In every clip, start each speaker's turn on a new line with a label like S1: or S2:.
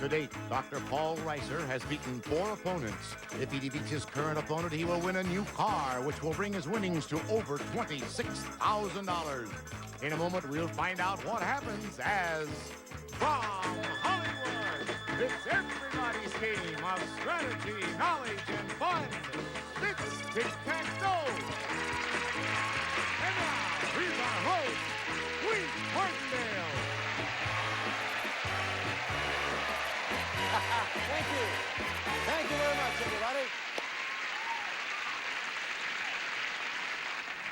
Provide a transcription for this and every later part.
S1: To date, Dr. Paul Reiser has beaten 4 opponents. If he defeats his current opponent, he will win a new car, which will bring his winnings to over $26,000. In a moment, we'll find out what happens as from Hollywood, it's everybody's game of strategy, knowledge, and fun. It's Tic Tac Dough. And now, here's our host, Wheat Martindale.
S2: Thank you. Thank you very much, everybody.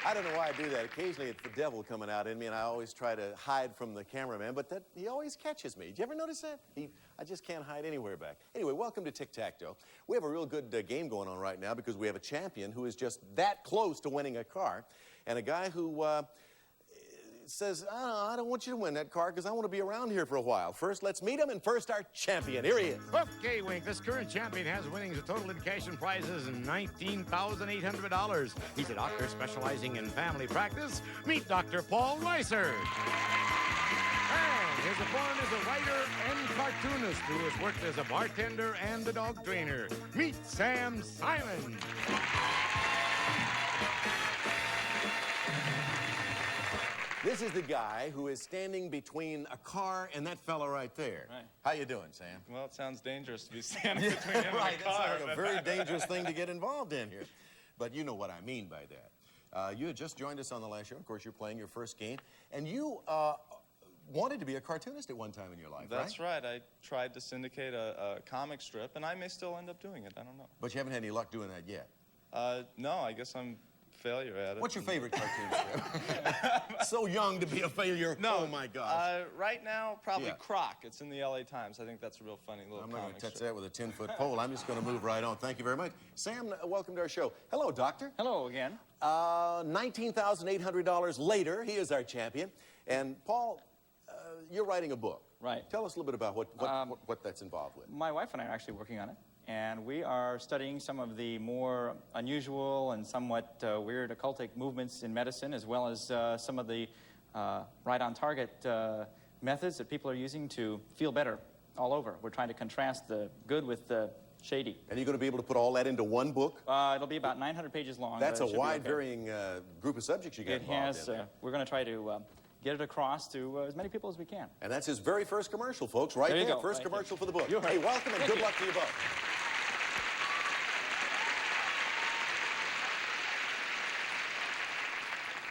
S2: I don't know why I do that. Occasionally, it's the devil coming out in me, and I always try to hide from the cameraman, but he always catches me. Did you ever notice that? I just can't hide anywhere back. Anyway, welcome to Tic Tac Dough. We have a real good game going on right now because we have a champion who is just that close to winning a car, and a guy who says, I don't want you to win that car because I want to be around here for a while. First, let's meet him, and first, our champion. Here he is.
S1: Okay, Wink, this current champion has winnings a total in cash and prizes of $19,800. He's a doctor specializing in family practice. Meet Dr. Paul Reiser. And his opponent is a writer and cartoonist who has worked as a bartender and a dog trainer. Meet Sam Simon.
S2: This is the guy who is standing between a car and that fella right there.
S3: Right.
S2: How you doing, Sam?
S3: Well, it sounds dangerous to be standing between him
S2: Right,
S3: and a car.
S2: that's like a very dangerous thing to get involved in here. But you know what I mean by that. You had just joined us on the last show. Of course, you're playing your first game. And you wanted to be a cartoonist at one time in your life,
S3: That's right. I tried to syndicate a comic strip, and I may still end up doing it. I don't know.
S2: But you haven't had any luck doing that yet.
S3: No, I guess I'm a failure at it.
S2: What's your favorite cartoon strip? So young to be a failure.
S3: No.
S2: Oh, my gosh.
S3: Right now, probably
S2: Yeah.
S3: Croc. It's in the LA Times. I think that's a real funny little
S2: I'm not going
S3: comic
S2: to touch
S3: strip.
S2: that with a 10-foot pole. I'm just going to move right on. Thank you very much. Sam, welcome to our show. Hello, Doctor.
S4: Hello again.
S2: $19,800 later, he is our champion. And, Paul, you're writing a book.
S4: Right.
S2: Tell us a little bit about what that's involved with.
S4: My wife and I are actually working on it, and we are studying some of the more unusual and somewhat weird occultic movements in medicine, as well as some of the right-on-target methods that people are using to feel better all over. We're trying to contrast the good with the shady.
S2: And you're going to be able to put all that into one book?
S4: It'll be about 900 pages long.
S2: That's a
S4: but it should be
S2: wide,
S4: okay.
S2: varying group of subjects you get
S4: It
S2: involved
S4: has.
S2: in there.
S4: We're going to try to get it across to as many people as we can.
S2: And that's his very first commercial, folks, right
S4: There you
S2: there.
S4: go.
S2: First
S4: Thank
S2: commercial
S4: you.
S2: for the book.
S4: You heard
S2: Hey,
S4: it.
S2: welcome and
S4: Thank
S2: good
S4: you.
S2: luck to you both.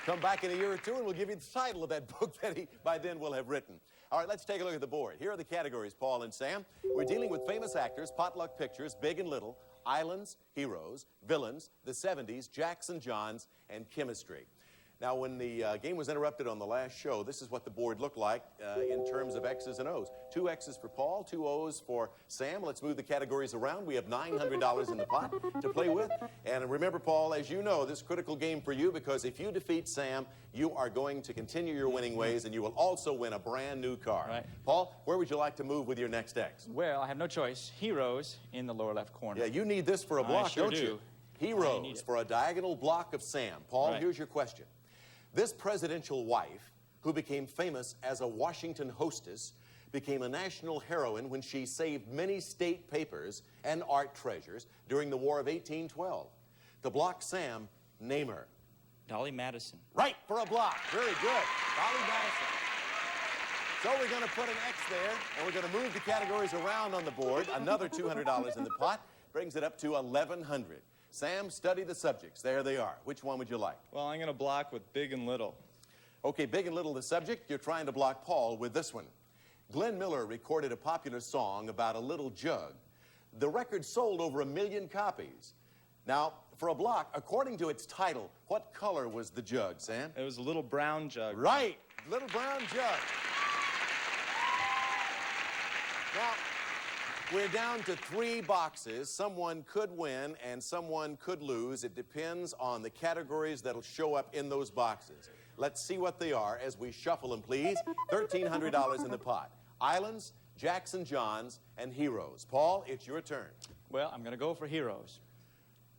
S2: Come back in a year or two and we'll give you the title of that book that he, by then, will have written. All right, let's take a look at the board. Here are the categories, Paul and Sam. We're dealing with famous actors, potluck pictures, big and little, islands, heroes, villains, the 70s, Jackson Johns, and chemistry. Now, when the game was interrupted on the last show, this is what the board looked like in terms of X's and O's. 2 X's for Paul, 2 O's for Sam. Let's move the categories around. We have $900 in the pot to play with. And remember, Paul, as you know, this is a critical game for you because if you defeat Sam, you are going to continue your winning ways and you will also win a brand new car.
S4: Right.
S2: Paul, where would you like to move with your next X?
S4: Well, I have no choice. Heroes in the lower left corner.
S2: Yeah, you need this for a block,
S4: sure
S2: don't
S4: do.
S2: you?
S4: I need
S2: Heroes
S4: it.
S2: for a diagonal block of Sam. Paul,
S4: Right.
S2: here's your question. This presidential wife, who became famous as a Washington hostess, became a national heroine when she saved many state papers and art treasures during the War of 1812. To block Sam, name her.
S4: Dolly Madison.
S2: Right, for a block. Very good. Dolly Madison. So we're going to put an X there, and we're going to move the categories around on the board. Another $200 in the pot brings it up to $1,100. Sam, study the subjects. There they are. Which one would you like?
S3: Well, I'm going to block with big and little.
S2: Okay, big and little the subject. You're trying to block Paul with this one. Glenn Miller recorded a popular song about a little jug. The record sold over 1 million copies. Now, for a block, according to its title, what color was the jug, Sam?
S3: It was a little brown jug.
S2: Right, little brown jug. Now, we're down to 3 boxes. Someone could win and someone could lose. It depends on the categories that'll show up in those boxes. Let's see what they are as we shuffle them, please. $1,300 in the pot. Islands, Jackson Johns, and heroes. Paul, it's your turn.
S4: Well, I'm going to go for heroes.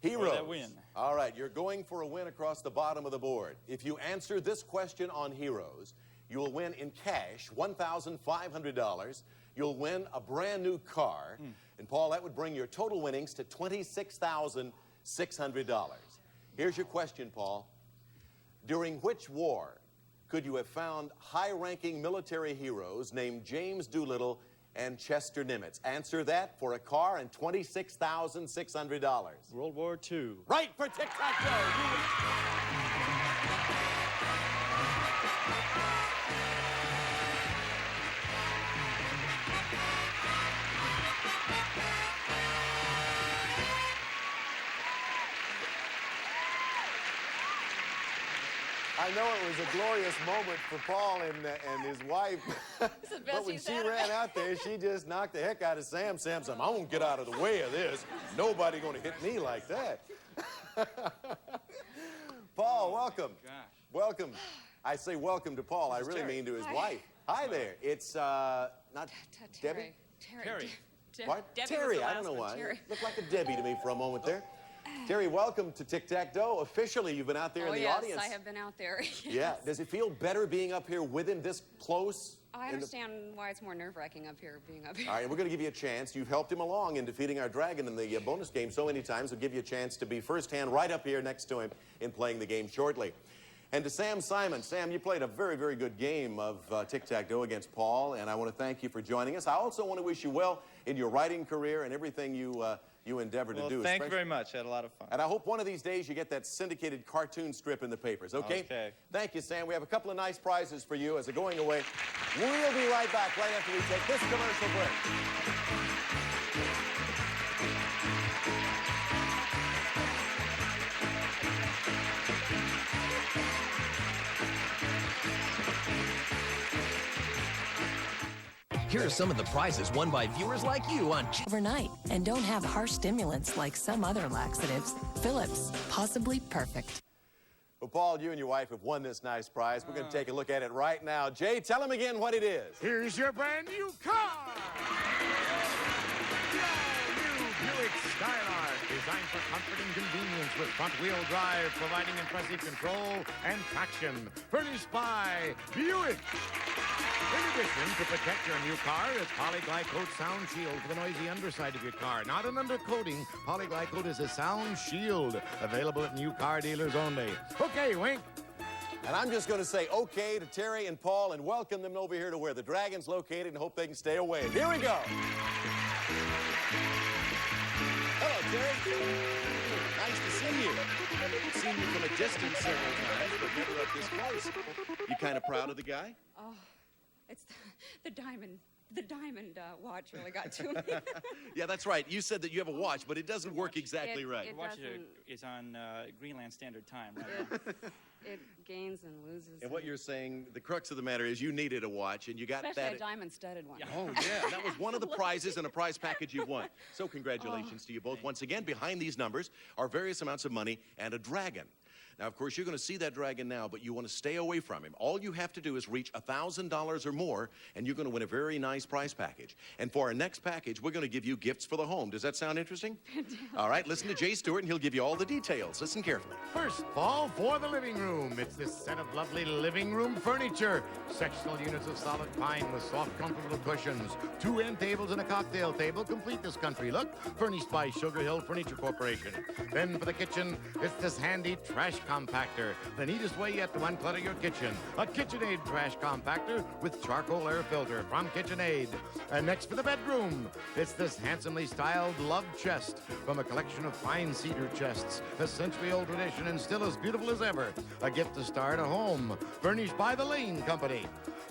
S2: Heroes.
S4: that win.
S2: All right, you're going for a win across the bottom of the board. If you answer this question on heroes, You'll win in cash $1,500. You'll win a brand new car. And Paul, that would bring your total winnings to $26,600. Here's your question, Paul. During which war could you have found high-ranking military heroes named James Doolittle and Chester Nimitz? Answer that for a car and $26,600.
S3: World War II.
S2: Right for Tic Tac Dough. I know it was a glorious moment for Paul and his wife. But when she ran out there, she just knocked the heck out of Sam. Sam said, "I'm gonna get out of the way of this. Nobody gonna hit me like that." Paul, welcome.
S4: Gosh.
S2: Welcome. I say welcome to Paul. I really mean to his wife. Hi there. It's not Debbie?
S5: Terry.
S2: What?
S5: Debbie
S2: Terry.
S5: was the
S2: I don't
S5: last
S2: know
S5: one,
S2: why.
S5: Terry.
S2: Looked like a Debbie to me for a moment there. Terry, welcome to Tic Tac Dough. Officially, you've been out there in the audience.
S5: I have been out there. Yes.
S2: Yeah. Does it feel better being up here with him this close?
S5: I understand why it's more nerve-wracking up here, being up here.
S2: All right, we're going to give you a chance. You've helped him along in defeating our dragon in the bonus game so many times. We'll give you a chance to be firsthand right up here next to him in playing the game shortly. And to Sam Simon. Sam, you played a very, very good game of Tic Tac Dough against Paul, and I want to thank you for joining us. I also want to wish you well in your writing career and everything you endeavor to do.
S3: Thank you very much. I had a lot of fun.
S2: And I hope one of these days you get that syndicated cartoon strip in the papers, okay?
S3: Okay.
S2: Thank you, Sam. We have a couple of nice prizes for you as a going away. We'll be right back right after we take this commercial break.
S6: Here are some of the prizes won by viewers like you on
S7: overnight and don't have harsh stimulants like some other laxatives. Phillips, possibly perfect.
S2: Well, Paul, you and your wife have won this nice prize. We're going to take a look at it right now. Jay, tell them again what it is.
S1: Here's your brand new car! The all-new Buick Skylark, designed for comfort and convenience with front-wheel drive, providing impressive control and traction. Furnished by Buick. In addition, to protect your new car, is Polyglycoat Sound Shield for the noisy underside of your car. Not an undercoating, Polyglycoat is a sound shield. Available at new car dealers only. Okay, Wink.
S2: And I'm just going to say okay to Terry and Paul and welcome them over here to where the dragon's located and hope they can stay away. Here we go. Hello, Terry. Nice to see you. I've seen you from a distance several times, but never up this close. You kind of proud of the guy?
S5: Oh, it's the diamond watch really got to me.
S2: Yeah, that's right. You said that you have a watch, but it doesn't work exactly right.
S5: It
S4: Watch
S5: doesn't.
S4: is on Greenland Standard Time right now.
S5: It gains and loses.
S2: And what you're saying, the crux of the matter is you needed a watch, and you got
S5: Especially
S2: that.
S5: a diamond-studded one.
S2: Oh, yeah, that was one of the prizes and a prize package you've won. So congratulations to you both. Once again, behind these numbers are various amounts of money and a dragon. Now, of course, you're going to see that dragon now, but you want to stay away from him. All you have to do is reach $1,000 or more, and you're going to win a very nice prize package. And for our next package, we're going to give you gifts for the home. Does that sound interesting? All right, listen to Jay Stewart, and he'll give you all the details. Listen carefully.
S1: First, Paul, for the living room. It's this set of lovely living room furniture. Sectional units of solid pine with soft, comfortable cushions. 2 end tables and a cocktail table complete this country look, furnished by Sugar Hill Furniture Corporation. Then for the kitchen, it's this handy trash compactor, the neatest way yet to unclutter your kitchen. A KitchenAid trash compactor with charcoal air filter from KitchenAid. And next for the bedroom, it's this handsomely styled love chest from a collection of fine cedar chests, a century-old tradition and still as beautiful as ever. A gift to start a home, furnished by the Lane Company.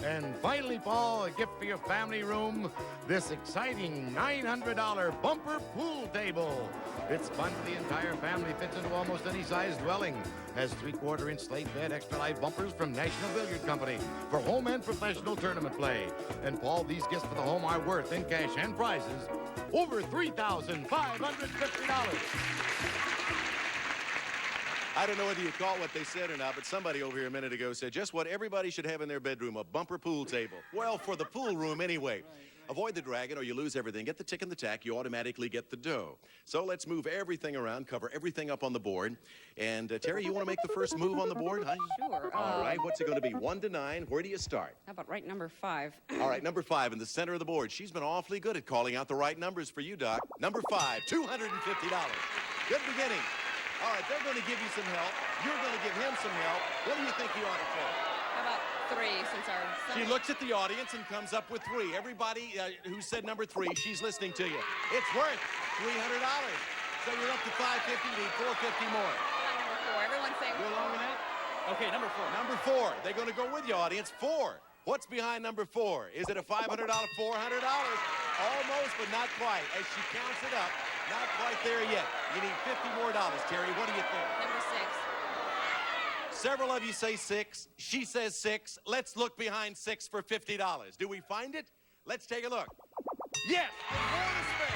S1: And finally, Paul, a gift for your family room, this exciting $900 bumper pool table. It's fun for the entire family, fits into almost any size dwelling. Has 3/4-inch slate bed, extra live bumpers from National Billiard Company for home and professional tournament play. And Paul, these gifts for the home are worth, in cash and prizes, over $3,550.
S2: I don't know whether you caught what they said or not, but somebody over here a minute ago said just what everybody should have in their bedroom, a bumper pool table. Well, for the pool room anyway. Avoid the dragon or you lose everything. Get the tick and the tack, you automatically get the dough. So let's move everything around, cover everything up on the board. And Terry, you want to make the first move on the board? Huh?
S5: Sure.
S2: All right, what's it going to be? 1 to 9. Where do you start?
S5: How about right number 5?
S2: All right, number 5 in the center of the board. She's been awfully good at calling out the right numbers for you, Doc. Number 5, $250. Good beginning. All right, they're going to give you some help. You're going to give him some help. What do you think you ought to take?
S5: How about 3 since our...
S2: She looks at the audience and comes up with 3. Everybody who said number 3, she's listening to you. It's worth $300. So you're up to $550. You need $450 more.
S5: Number 4. Everyone's saying...
S2: Go along with that?
S4: Okay, number 4.
S2: Number 4. They're going to go with you, audience. 4. What's behind number 4? Is it a $500, $400? Almost, but not quite. As she counts it up, not quite there yet. You need $50 more. Terry, what do you think?
S5: Number 6.
S2: Several of you say 6. She says 6. Let's look behind 6 for $50. Do we find it? Let's take a look. Yes! The board is fair.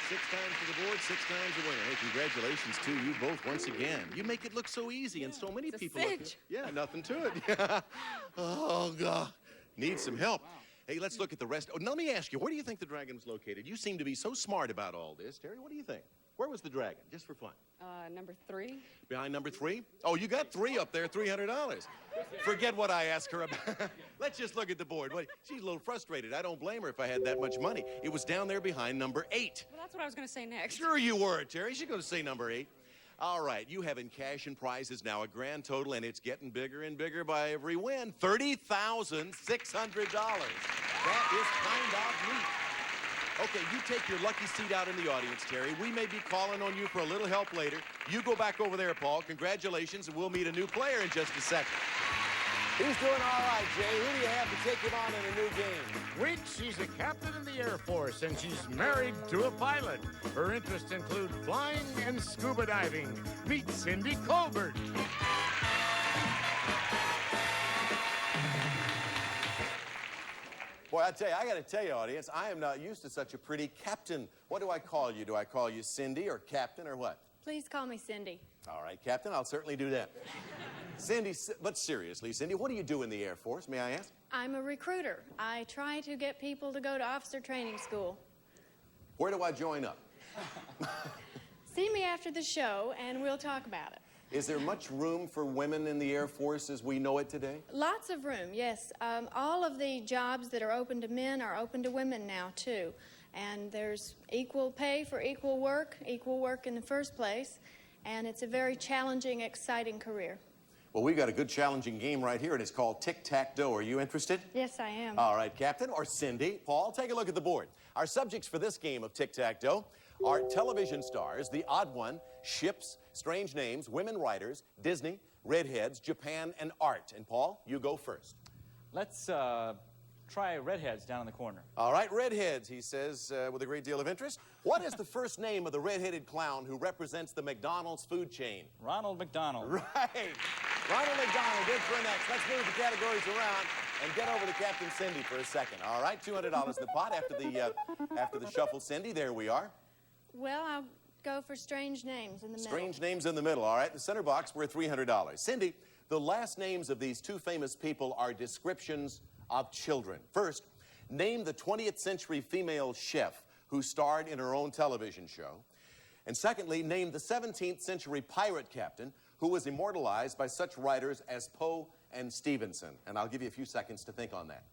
S2: Six times for the board, 6 times the winner. Hey, congratulations to you both once again. You make it look so easy, and so many
S5: it's a
S2: people.
S5: cinch.
S2: Yeah, nothing to it. Oh, God. Need some help. Hey, let's look at the rest. Oh, now let me ask you, where do you think the dragon was located? You seem to be so smart about all this. Terry, what do you think? Where was the dragon, just for fun?
S5: Number 3.
S2: Behind number 3? Oh, you got 3 up there, $300. Forget what I asked her about. Let's just look at the board. She's a little frustrated. I don't blame her if I had that much money. It was down there behind number 8.
S5: Well, that's what I was going to say next.
S2: Sure you were, Terry. She's going to say number 8. All right, you have in cash and prizes now a grand total, and it's getting bigger and bigger by every win. $30,600. That is kind of neat. Okay, you take your lucky seat out in the audience, Terry. We may be calling on you for a little help later. You go back over there, Paul. Congratulations, and we'll meet a new player in just a second. He's doing all right, Jay. Who do you have to take him on in a new game?
S1: Wits, she's a captain in the Air Force, and she's married to a pilot. Her interests include flying and scuba diving. Meet Cindy Colbert.
S2: Boy, I tell you, I got to tell you, audience, I am not used to such a pretty captain. What do I call you? Do I call you Cindy or Captain or what?
S8: Please call me Cindy.
S2: All right, Captain, I'll certainly do that. Cindy, but seriously, Cindy, what do you do in the Air Force, may I ask?
S8: I'm a recruiter. I try to get people to go to officer training school.
S2: Where do I join up?
S8: See me after the show, and we'll talk about it.
S2: Is there much room for women in the Air Force as we know it today?
S8: Lots of room, yes. All of the jobs that are open to men are open to women now, too. And there's equal pay for equal work in the first place, and it's a very challenging, exciting career.
S2: Well, we've got a good challenging game right here, and it's called Tic Tac Dough. Are you interested?
S8: Yes, I am.
S2: All right, Captain, or Cindy. Paul, take a look at the board. Our subjects for this game of Tic Tac Dough are television stars, the odd one, ships, strange names, women writers, Disney, redheads, Japan, and art. And Paul, you go first.
S4: Let's try redheads down in the corner.
S2: All right, redheads, he says with a great deal of interest. What is the first name of the redheaded clown who represents the McDonald's food chain?
S4: Ronald McDonald.
S2: Right. Ronald McDonald, good for next. Let's move the categories around and get over to Captain Cindy for a second. All right, $200 in the pot after the shuffle, Cindy. There we are.
S8: Well, I'll go for strange names in the middle.
S2: Strange names in the middle, all right. The center box, we're $300. Cindy, the last names of these 2 famous people are descriptions of children. First, name the 20th century female chef who starred in her own television show. And secondly, name the 17th century pirate captain who was immortalized by such writers as Poe and Stevenson. And I'll give you a few seconds to think on that.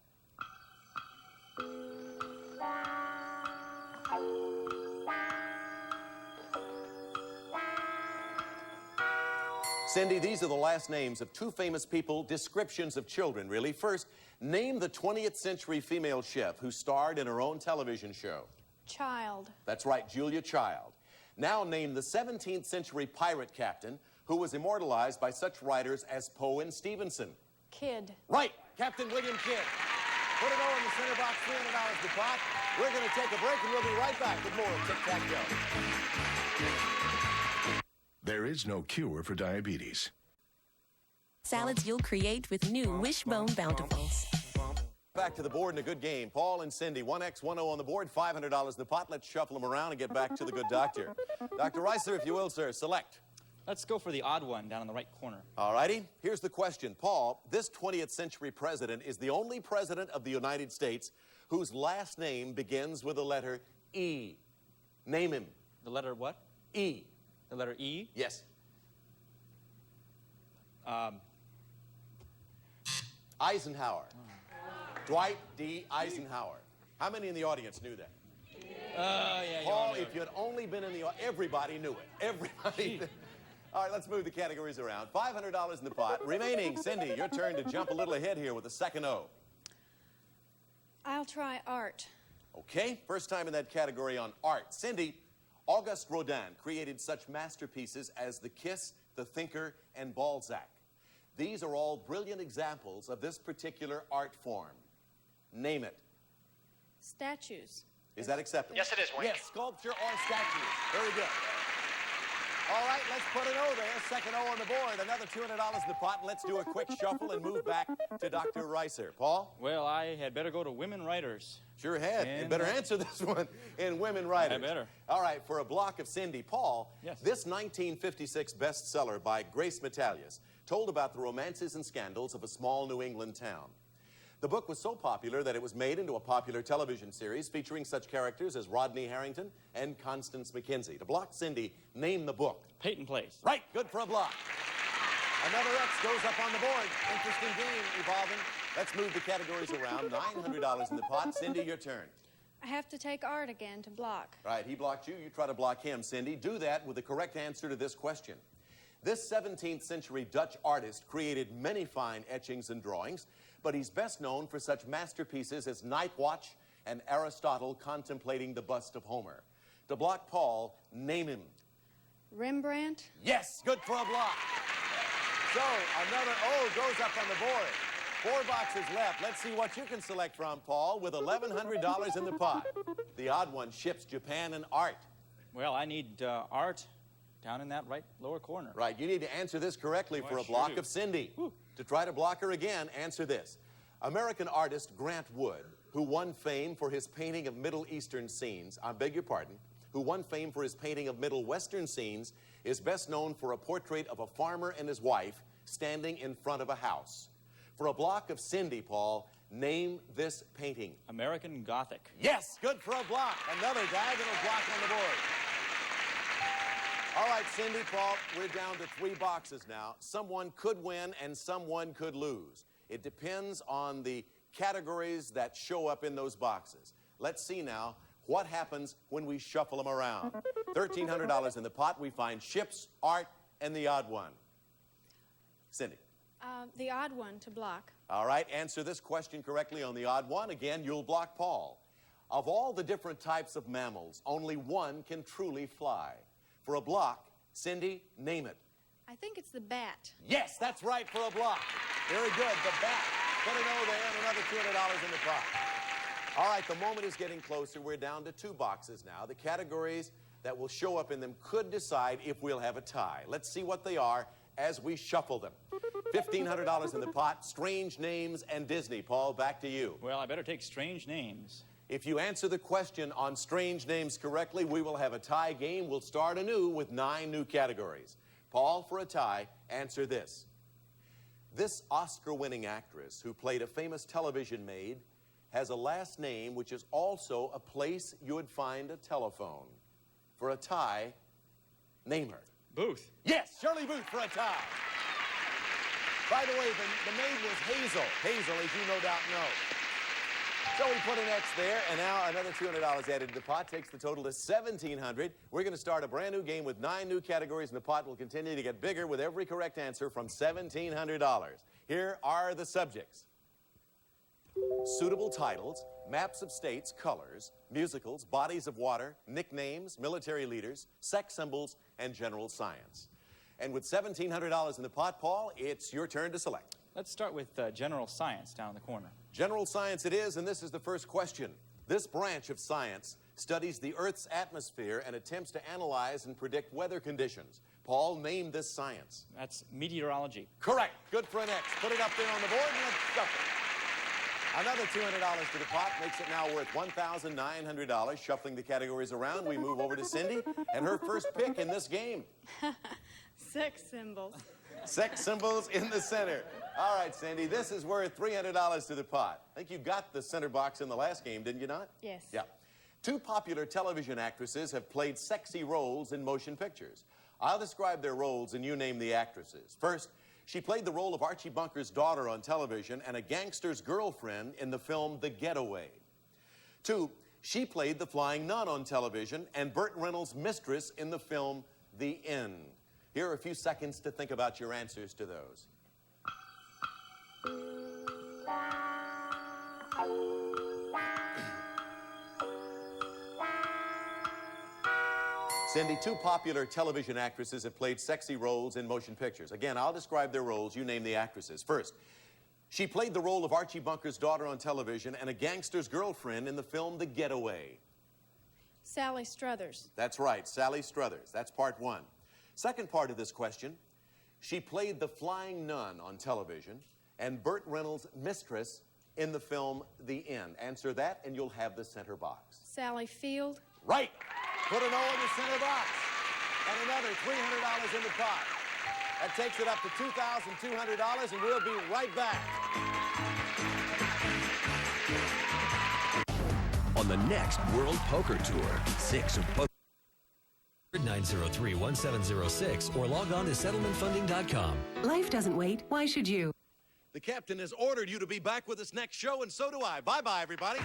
S2: Cindy, these are the last names of 2 famous people, descriptions of children, really. First, name the 20th century female chef who starred in her own television show.
S8: Child.
S2: That's right, Julia Child. Now name the 17th century pirate captain who was immortalized by such writers as Poe and Stevenson.
S8: Kid.
S2: Right, Captain William Kidd. Put it over in the center box, $300 the pot. We're going to take a break, and we'll be right back with more of Tic Tac Dough.
S9: There is no cure for diabetes.
S7: Salads you'll create with new Wishbone Bountifuls.
S2: Back to the board in a good game. Paul and Cindy, 1X, 1-0 on the board, $500 in the pot. Let's shuffle them around and get back to the good doctor. Dr. Reiser, if you will, sir, select.
S4: Let's go for the odd one down in the right corner.
S2: All righty. Here's the question. Paul, this 20th century president is the only president of the United States whose last name begins with the letter E. Name him.
S4: The letter what?
S2: E.
S4: The letter E?
S2: Yes. Eisenhower. Dwight D. Eisenhower. How many in the audience knew that?
S4: Yeah,
S2: Paul, if you had only been in the audience, everybody knew it. Everybody. All right, let's move the categories around. $500 in the pot. Remaining, Cindy, your turn to jump a little ahead here with the second O.
S8: I'll try art.
S2: Okay, first time in that category on art. Cindy, Auguste Rodin created such masterpieces as The Kiss, The Thinker, and Balzac. These are all brilliant examples of this particular art form. Name it.
S8: Statues.
S2: Is that acceptable?
S6: Yes, it is, Wink.
S2: Yes, sculpture or statue. Very good. All right, let's put an O there. Second O on the board. Another $200 in the pot. Let's do a quick shuffle and move back to Dr. Reiser. Paul?
S4: Well, I had better go to women writers.
S2: Sure had. And better answer this one in women writers.
S4: I better.
S2: All right, for a block of Cindy. Paul,
S4: yes.
S2: This 1956 bestseller by Grace Metalius told about the romances and scandals of a small New England town. The book was so popular that it was made into a popular television series featuring such characters as Rodney Harrington and Constance McKenzie. To block Cindy, name the book.
S4: Peyton Place.
S2: Right, good for a block. Another X goes up on the board. Interesting game evolving. Let's move the categories around. $900 in the pot. Cindy, your turn.
S8: I have to take art again to block.
S2: Right, he blocked you. You try to block him, Cindy. Do that with the correct answer to this question. This 17th century Dutch artist created many fine etchings and drawings, but he's best known for such masterpieces as Night Watch and Aristotle contemplating the bust of Homer. To block Paul, name him.
S8: Rembrandt.
S2: Yes, good for a block. So another O goes up on the board. 4 boxes left. Let's see what you can select from, Paul, with $1,100 in the pot. The odd one, ships, Japan, and art.
S4: Well, I need art down in that right lower corner.
S2: Right, you need to answer this correctly for a
S4: sure
S2: block
S4: do.
S2: of Cindy. To try to block her again, answer this. American artist Grant Wood, who won fame for his painting of Middle Eastern scenes, who won fame for his painting of Middle Western scenes, is best known for a portrait of a farmer and his wife standing in front of a house. For a block of Cindy, Paul, name this painting.
S4: American Gothic.
S2: Yes, good for a block. Another diagonal block on the board. All right, Cindy, Paul, we're down to 3 boxes now. Someone could win and someone could lose. It depends on the categories that show up in those boxes. Let's see now what happens when we shuffle them around. $1,300 in the pot. We find ships, art, and the odd one. Cindy.
S8: The odd one to block.
S2: All right, answer this question correctly on the odd one. Again, you'll block Paul. Of all the different types of mammals, only one can truly fly. For a block, Cindy, name it.
S8: I think it's the bat.
S2: Yes, that's right for a block. Very good, the bat. Put an O there and another $200 in the pot. All right, the moment is getting closer. We're down to 2 boxes now. The categories that will show up in them could decide if we'll have a tie. Let's see what they are as we shuffle them. $1,500 in the pot, strange names, and Disney. Paul, back to you.
S4: Well, I better take strange names.
S2: If you answer the question on strange names correctly, we will have a tie game. We'll start anew with 9 new categories. Paul, for a tie, answer this. This Oscar-winning actress who played a famous television maid has a last name which is also a place you would find a telephone. For a tie, name her.
S4: Booth.
S2: Yes, Shirley Booth for a tie. By the way, the maid was Hazel. Hazel, as you no doubt know. So we put an X there, and now another $200 added to the pot takes the total to $1,700. We're going to start a brand new game with 9 new categories, and the pot will continue to get bigger with every correct answer from $1,700. Here are the subjects. Suitable titles, maps of states, colors, musicals, bodies of water, nicknames, military leaders, sex symbols, and general science. And with $1,700 in the pot, Paul, it's your turn to select.
S4: Let's start with general science down in the corner.
S2: General science it is, and this is the first question. This branch of science studies the Earth's atmosphere and attempts to analyze and predict weather conditions. Paul, name this science.
S4: That's meteorology.
S2: Correct. Good for an X. Put it up there on the board and let's shuffle. Another $200 to the pot makes it now worth $1,900. Shuffling the categories around, we move over to Cindy and her first pick in this game.
S8: Sex symbols.
S2: Sex symbols in the center. All right, Cindy, this is worth $300 to the pot. I think you got the center box in the last game, didn't you not?
S8: Yes.
S2: Yeah. Two popular television actresses have played sexy roles in motion pictures. I'll describe their roles and you name the actresses. First, she played the role of Archie Bunker's daughter on television and a gangster's girlfriend in the film The Getaway. Two, she played the flying nun on television and Burt Reynolds' mistress in the film The End. Here are a few seconds to think about your answers to those. Cindy, two popular television actresses have played sexy roles in motion pictures. Again, I'll describe their roles. You name the actresses. First, she played the role of Archie Bunker's daughter on television and a gangster's girlfriend in the film The Getaway.
S8: Sally Struthers.
S2: That's right, Sally Struthers. That's part one. Second part of this question, she played the flying nun on television and Burt Reynolds' mistress in the film The End. Answer that and you'll have the center box.
S8: Sally Field.
S2: Right. Put an O in the center box. And another $300 in the pot. That takes it up to $2,200 and we'll be right back.
S6: On the next World Poker Tour, 6 of poker.
S10: 903-1706 or log on to settlementfunding.com.
S7: Life doesn't wait. Why should you?
S2: The captain has ordered you to be back with us next show, and so do I. Bye-bye, everybody.